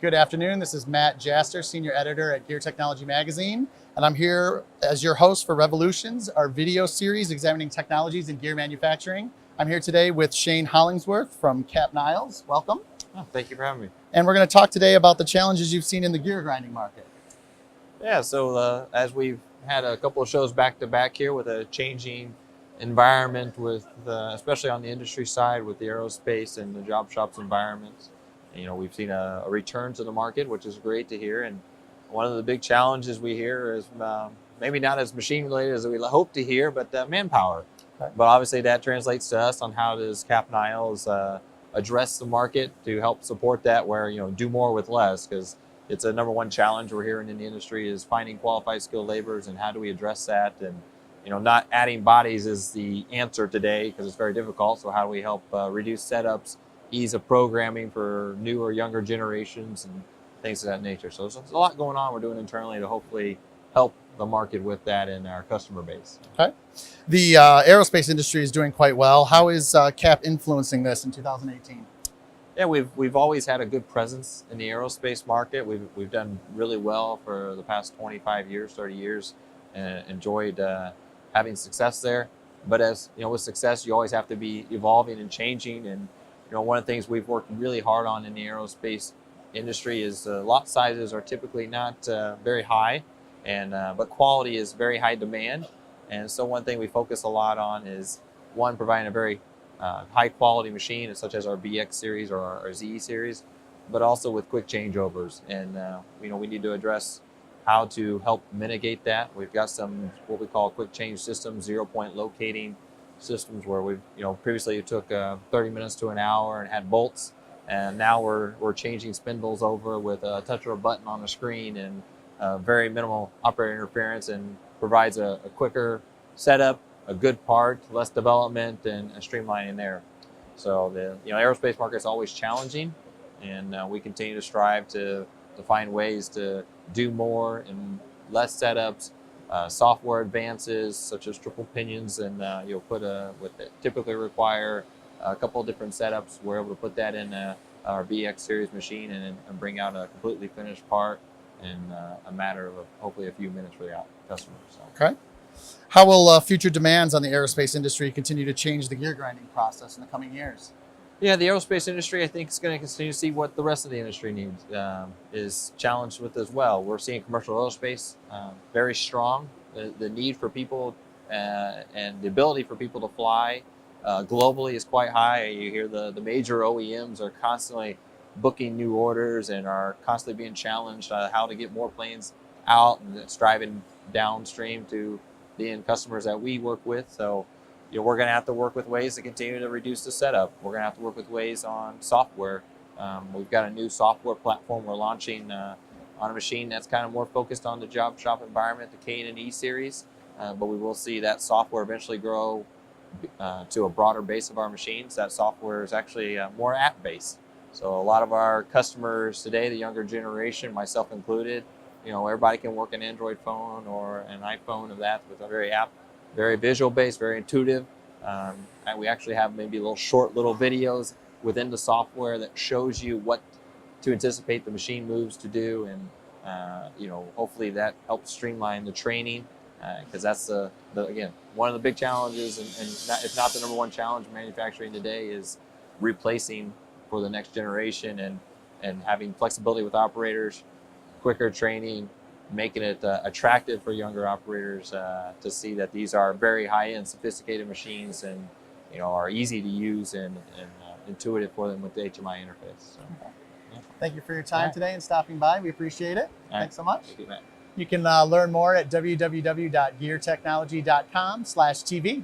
Good afternoon. This is Matt Jaster, Senior Editor at Gear Technology Magazine, and I'm here as your host for Revolutions, our video series examining technologies in gear manufacturing. I'm here today with Shane Hollingsworth from Kapp-Niles. Welcome. Oh, thank you for having me. And we're going to talk today about the challenges you've seen in the gear grinding market. Yeah, so as we've had a couple of shows back to back here with a changing environment with, especially on the industry side with the aerospace and the job shops environments, we've seen a return to the market, which is great to hear. And one of the big challenges we hear is maybe not as machine related as we hope to hear, but manpower. Okay. But obviously that translates to us on how does KappNiles address the market to help support that, where do more with less, because it's a number one challenge we're hearing in the industry is finding qualified skilled laborers, and how do we address that? And not adding bodies is the answer today because it's very difficult. So how do we help reduce setups, ease of programming for newer, younger generations, and things of that nature. So there's a lot going on we're doing internally to hopefully help the market with that in our customer base. Okay. The aerospace industry is doing quite well. How is Kapp influencing this in 2018? Yeah, we've always had a good presence in the aerospace market. We've done really well for the past 25 years, 30 years, and enjoyed having success there. But as with success, you always have to be evolving and changing. And one of the things we've worked really hard on in the aerospace industry is lot sizes are typically not very high, and but quality is very high demand. And so one thing we focus a lot on is providing a very high quality machine, such as our BX series or our Z series, but also with quick changeovers. And we need to address how to help mitigate that. We've got some what we call quick change systems, 0-point locating systems, where we've previously it took 30 minutes to an hour and had bolts, and now we're changing spindles over with a touch of a button on the screen, and very minimal operator interference, and provides a quicker setup, a good part, less development, and a streamlining there. So the aerospace market is always challenging, and we continue to strive to find ways to do more and less setups. Software advances such as triple pinions, and typically require a couple of different setups. We're able to put that in our BX series machine and bring out a completely finished part in a matter of hopefully a few minutes for the customer. So. Okay. How will future demands on the aerospace industry continue to change the gear grinding process in the coming years? Yeah, the aerospace industry, I think, is going to continue to see what the rest of the industry needs, is challenged with as well. We're seeing commercial aerospace very strong. The need for people and the ability for people to fly globally is quite high. You hear the major OEMs are constantly booking new orders and are constantly being challenged how to get more planes out, and it's driving downstream to the end customers that we work with. So we're going to have to work with ways to continue to reduce the setup. We're going to have to work with ways on software. We've got a new software platform we're launching on a machine that's kind of more focused on the job shop environment, the K and E series. But we will see that software eventually grow to a broader base of our machines. That software is actually more app-based. So a lot of our customers today, the younger generation, myself included, everybody can work an Android phone or an iPhone of that with a very visual based, very intuitive. And we actually have maybe short little videos within the software that shows you what to anticipate the machine moves to do. And, hopefully that helps streamline the training, because that's again, one of the big challenges, and if not the number one challenge in manufacturing today, is replacing for the next generation and having flexibility with operators, quicker training, making it attractive for younger operators to see that these are very high-end, sophisticated machines, and are easy to use and intuitive for them with the HMI interface. So, yeah. Thank you for your time today and stopping by. We appreciate it. Thanks so much. Thank you, Matt. You can learn more at www.geartechnology.com/TV.